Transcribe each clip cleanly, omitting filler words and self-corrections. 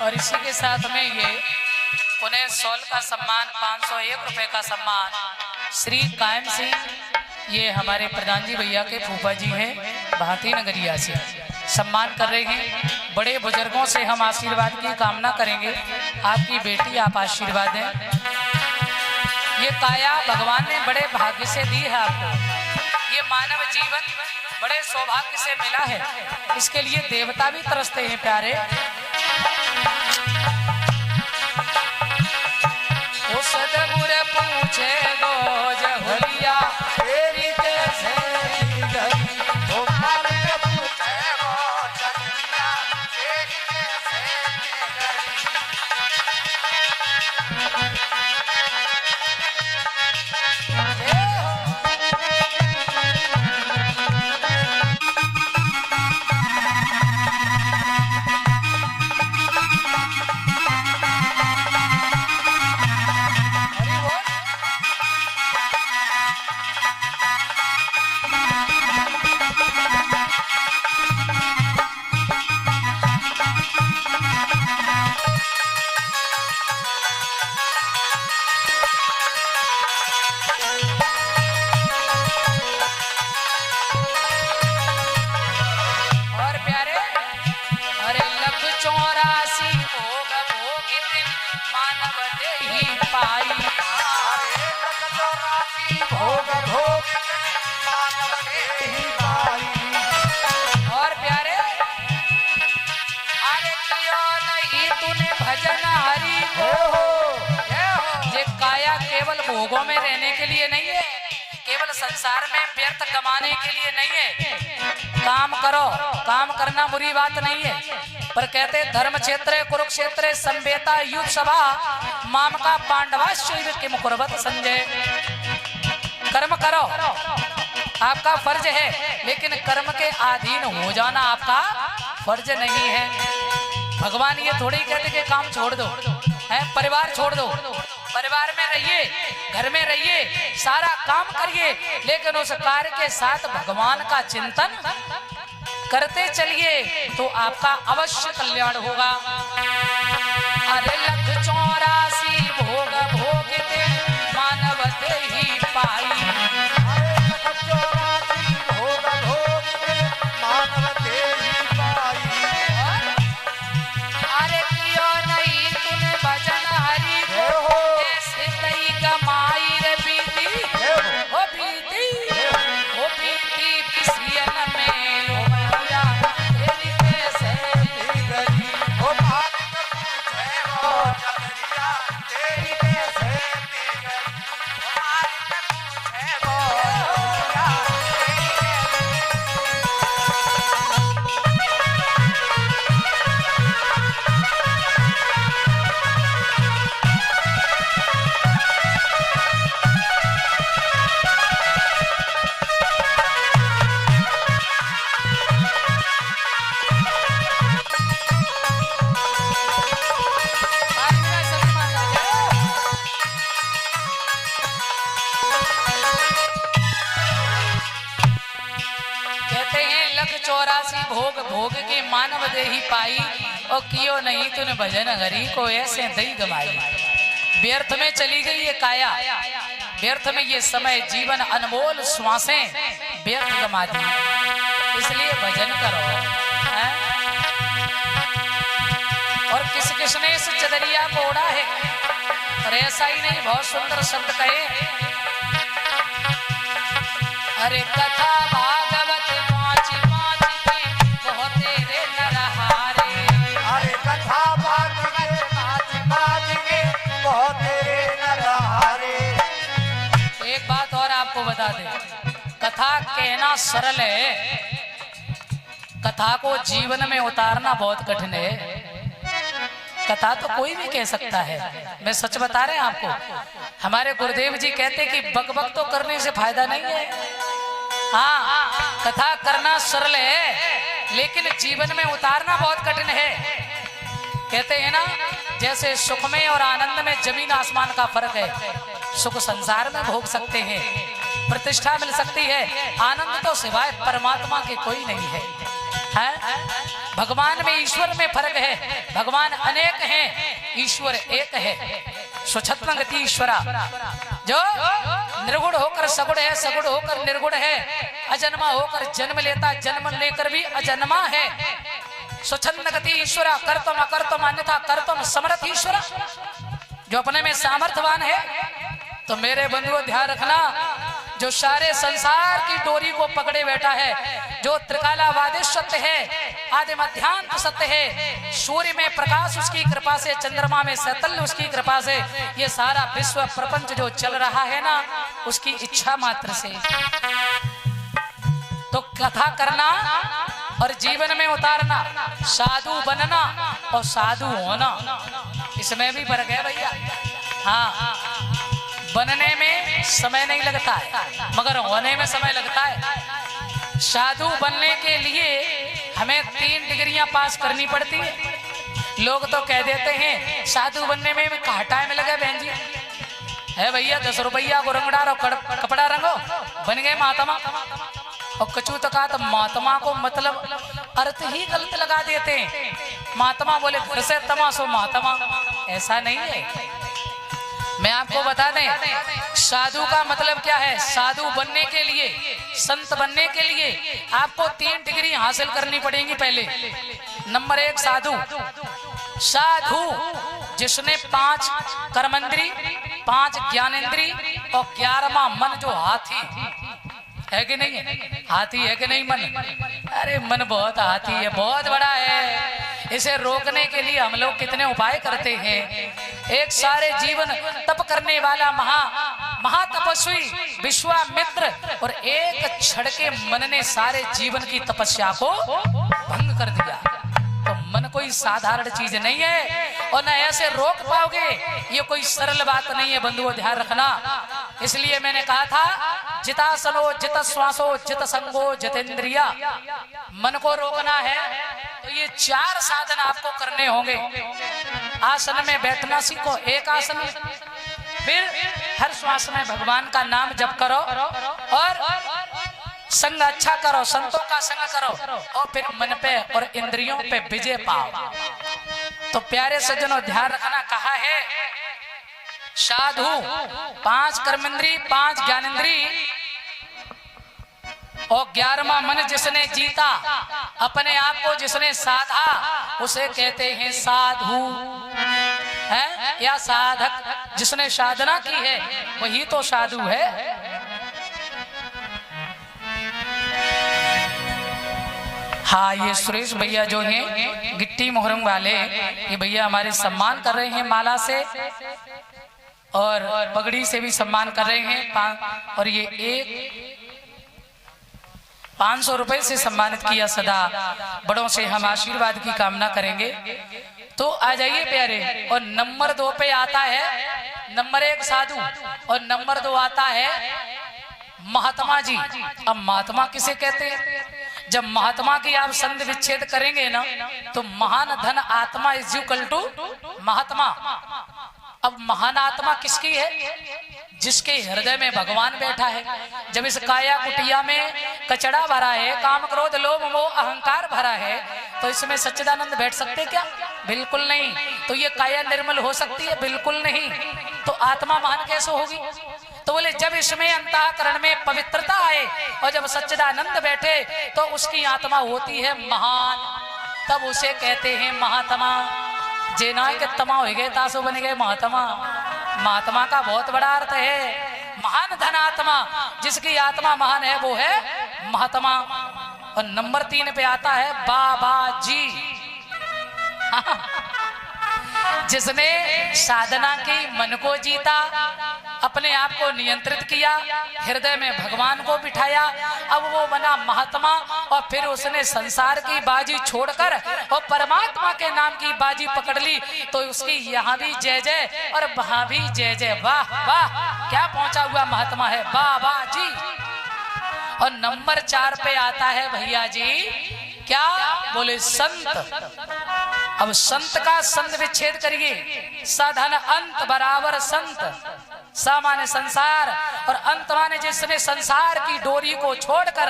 और इसी के साथ में ये उन्हें 100 का सम्मान, 501 रुपए का सम्मान श्री कायम सिंह, ये हमारे प्रधान जी भैया के फूफा जी हैं, भांति नगरिया से सम्मान कर रहे हैं। बड़े बुजुर्गों से हम आशीर्वाद की कामना करेंगे। आपकी बेटी आप आशीर्वाद दें। ये काया भगवान ने बड़े भाग्य से दी है आपको। ये मानव जीवन बड़े सौभाग्य से मिला है, इसके लिए देवता भी तरसते हैं प्यारे। उस सदगुर पूछे गो जहुलिया तेरी कैसे गई, और प्यारे अरे क्यों नहीं तूने भजन हरि को। ये काया केवल भोगों में रहने के लिए नहीं है, केवल संसार में व्यर्थ कमाने के लिए नहीं है। काम करो, काम करना बुरी बात नहीं है, पर कहते धर्म क्षेत्र कुरुक्षेत्र संवेता युद्ध सभा माम का पांडवाश्चैव किम कुर्वत संजय। कर्म करो, आपका फर्ज है, लेकिन कर्म के अधीन हो जाना आपका फर्ज नहीं है। भगवान ये थोड़ी कहते कि काम छोड़ दो, है परिवार छोड़ दो। परिवार में रहिए, घर में रहिए, सारा काम करिए, लेकिन उस कार्य के साथ भगवान का चिंतन करते चलिए तो आपका अवश्य कल्याण होगा। अरे लख 84 भोग भोगते मानव देहि पाई। अरे क्यों नहीं तूने भजन हरि को, ऐसे तई कमाई रे बीती ओ बीती ओ बीती पिसियन में ओ मैया तेरी कैसे गई ओ मालिक पूछे वो जगरिया तेरी कैसे गई ओ मालिक पूछे वो जगरिया तेरी भोग भोग के मानव देहि पाई और कियो नहीं तूने भजन हरि को, ऐसे दई गमाई। व्यर्थ में चली गई ये काया, व्यर्थ में ये समय, जीवन अनमोल श्वासें व्यर्थ गमा दी। इसलिए भजन करो है? और किस किसने इस चदरिया को ओढ़ा है? अरे ऐसा ही नहीं, बहुत सुंदर शब्द कहे। अरे कथा भागवत आपको बता दे, कथा कहना सरल है, कथा को जीवन में उतारना बहुत कठिन है। कथा तो कोई भी कह सकता है, मैं सच बता रहे हैं आपको। हमारे गुरुदेव जी कहते कि बकबक तो करने से फायदा नहीं है। हाँ, कथा करना सरल है, लेकिन जीवन में उतारना बहुत कठिन है। कहते हैं ना, जैसे सुख में और आनंद में जमीन आसमान का फर्क है। सुख संसार में भोग सकते हैं, प्रतिष्ठा मिल सकती है, आनंद तो सिवाय परमात्मा के कोई नहीं है। है। भगवान में ईश्वर में फर्क है। भगवान अनेक हैं, ईश्वर एक है। स्वच्छत्म गति ईश्वरा, जो निर्गुण होकर सगुण है, सगुण होकर निर्गुण है, अजन्मा होकर जन्म लेता, जन्म लेकर भी अजन्मा है। स्वच्छंद गति ईश्वरा, कर्तम अकर्तम अन्यथा कर्तम समर्थ ईश्वरा, जो अपने में सामर्थ्यवान है। तो मेरे बंधुओं ध्यान रखना, जो सारे संसार की डोरी को पकड़े बैठा है, जो त्रिकालावादी सत्य है, आदि मध्यांत सत्य है, सूर्य में प्रकाश उसकी कृपा से, चंद्रमा में सैतल्य उसकी कृपा से, ये सारा विश्व प्रपंच जो चल रहा है ना, उसकी इच्छा मात्र से। तो कथा करना और जीवन में उतारना, साधु बनना और साधु होना, इसमें भी फर्क है भैया। हाँ, बनने में समय नहीं लगता है, मगर होने में समय लगता है। साधु बनने के लिए हमें 3 डिग्रियां पास करनी पड़ती है। लोग तो कह देते हैं साधु बनने में कहाँ टाइम लगे बहन जी, है भैया 10 रुपया को रंग डालो, कपड़ा रंगो, बन गए महात्मा। और कचू तो कहा, तो महात्मा को मतलब अर्थ ही गलत लगा देते हैं। महात्मा बोले घर से तमाशो महात्मा, ऐसा नहीं है। मैं आपको बता दें, साधु का मतलब क्या है। साधु बनने के लिए, संत बनने के लिए आपको 3 डिग्री हासिल करनी पड़ेगी। पहले नंबर 1 साधु, साधु जिसने 5 कर्मेंद्री, 5 ज्ञानेंद्री और 11वां मन, जो हाथी है कि नहीं है, हाथी है कि नहीं मन, अरे मन बहुत हाथी है, बहुत बड़ा है। इसे रोकने के लिए हम लोग कितने उपाय करते हैं। एक सारे जीवन तप करने वाला महातपस्वी विश्वामित्र, और एक क्षण के मन ने सारे जीवन की तपस्या को भंग कर दिया। तो मन कोई साधारण चीज नहीं है, और न ऐसे रोक पाओगे, ये कोई सरल बात नहीं है बंधुओं, ध्यान रखना। इसलिए मैंने कहा था, जितासनो जित श्वासो जित संगो जितेंद्रिया, मन को रोकना है तो ये 4 साधन आपको करने होंगे। आसन में बैठना सीखो, एक आसन, फिर हर श्वास में भगवान का नाम जप करो, और संग अच्छा करो, संतों का संग करो, और फिर मन पे और इंद्रियों पे विजय पाओ। तो प्यारे सज्जनों ध्यान रखना, कहा है साधु 5 कर्मेंद्री, 5 ज्ञानेंद्री और 11वां मन जिसने जीता, अपने आप को जिसने साधा, उसे कहते हैं साधु है, या साधक। जिसने साधना की है वही तो साधु है। हाँ, ये सुरेश भैया जो हैं गिट्टी मोहरम वाले, ये भैया हमारे सम्मान कर रहे हैं माला से और पगड़ी से भी सम्मान कर रहे हैं। और ये 500 रुपए से सम्मानित किया। सदा बड़ों से हम आशीर्वाद की कामना करेंगे। तो आ जाइए प्यारे। और नंबर 2 पे आता है, नंबर 1 साधु और नंबर 2 आता है महात्मा जी। अब महात्मा किसे कहते हैं? जब महात्मा की आप संधि विच्छेद करेंगे ना, तो महान धन आत्मा इज इक्वल टू महात्मा। अब महान आत्मा किसकी है? जिसके हृदय में भगवान बैठा है। जब इस काया कुटिया में कचड़ा भरा है, काम क्रोध लोभ मोह अहंकार भरा है, तो इसमें सच्चिदानंद बैठ सकते क्या? बिल्कुल नहीं। तो ये काया निर्मल हो सकती है? बिल्कुल नहीं। तो आत्मा महान कैसे होगी? तो बोले जब इसमें अंतःकरण में पवित्रता आए और जब सच्चिदानंद बैठे तो उसकी आत्मा होती है महान। तब उसे कहते हैं महात्मा। जेना के तमा हो गए तासो बन गए महात्मा। महात्मा का बहुत बड़ा अर्थ है महान धनात्मा। जिसकी आत्मा महान है वो है महात्मा। और नंबर 3 पे आता है बाबा जी। जिसने साधना की, मन को जीता, अपने आप को नियंत्रित किया, हृदय में भगवान को बिठाया, अब वो बना महात्मा। और फिर उसने संसार की बाजी छोड़कर और परमात्मा के नाम की बाजी पकड़ ली, तो उसकी यहाँ भी जय जय और वहां भी जय जय। वाह वाह, क्या पहुंचा हुआ महात्मा है बाबा जी। और नंबर 4 पे आता है भैया जी, क्या बोले? संत। अब संत का संत विच्छेद करिए। साधन अंत बराबर संत। सा माने संसार और अंत माने जिसने संसार की डोरी को छोड़कर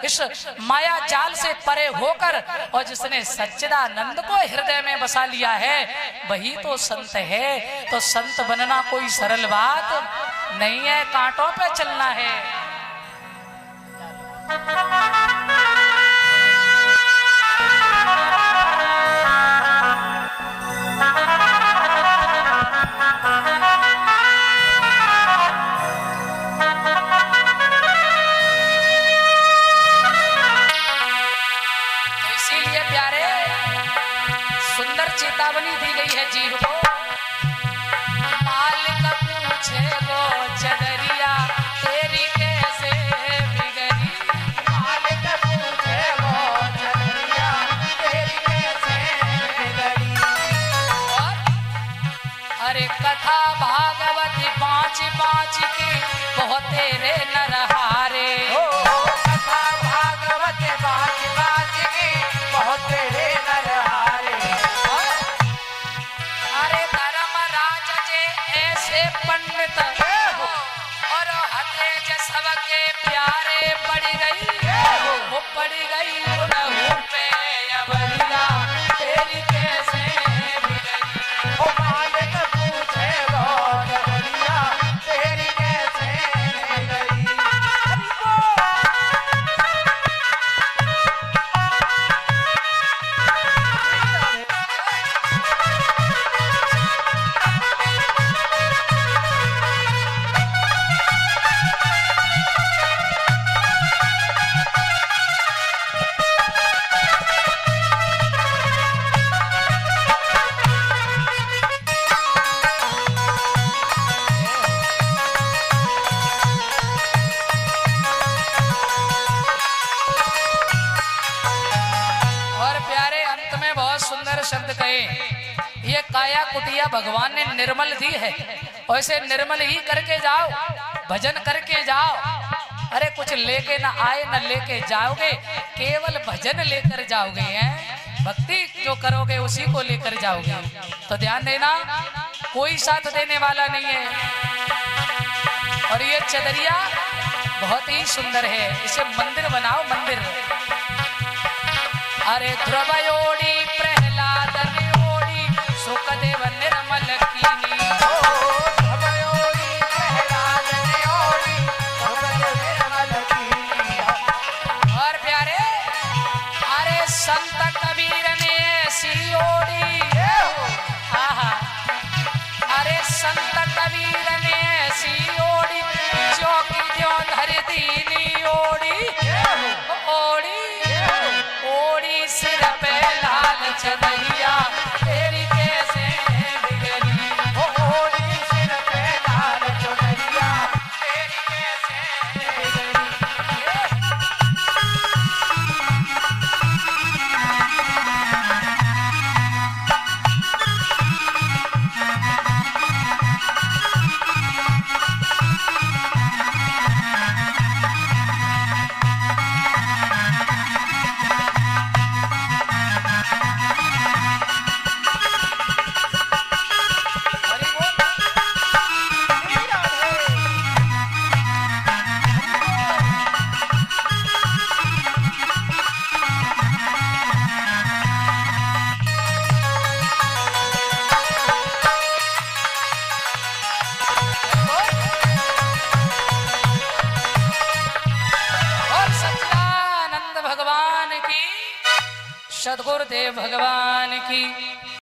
इस माया जाल से परे होकर और जिसने सच्चिदानंद को हृदय में बसा लिया है वही तो संत है। तो संत बनना कोई सरल बात नहीं है, कांटों पे चलना है। चेतावनी दी गई है जीव को। मालिक पूछे वो चदरिया तेरी कैसे बिगड़ी, मालिक पूछे वो चदरिया तेरी कैसे बिगड़ी। और अरे कथा भागवती 5-5 की बहुत तेरे नरहारे, कथा भागवती 5-5 की बहुत तेरे नरहारे। पंडित और हथे सबके प्यारे पड़ गई, वो पड़ गई पे अबरिया तेरी कैसे बिगड़ी। ओ मालिक पूछे वो अबरिया तेरी कैसे बिगड़ी। शब्द कहे ये काया कुटिया भगवान ने निर्मल दी है, वैसे निर्मल ही करके जाओ, भजन करके जाओ। अरे कुछ लेके ना आए ना लेके जाओगे, केवल भजन लेकर जाओगे हैं। भक्ति जो करोगे उसी को लेकर जाओगे। तो ध्यान देना, कोई साथ देने वाला नहीं है। और ये चदरिया बहुत ही सुंदर है, इसे मंदिर बनाओ मंदिर। अरे ध्रुवयोड़ी प्रहलाद ने ओड़ी सुखदेव निर्मल कीनी, ध्रुवयोड़ी प्रहलाद ने ओड़ी सुखदेव निर्मल कीनी। और प्यारे अरे संत कबीर ने ऐसी ओड़ी, आहा अरे संत कबीर ने ऐसी ओड़ी चौकी जो धर दीनी ओड़ी, ओड़ी ओड़ी सिर पे लाल चदरिया तेरी कैसे बिगड़ी। ओड़ी सिर पे लाल चदरिया तेरी कैसे बिगड़ी। सद्गुरुदेव भगवान की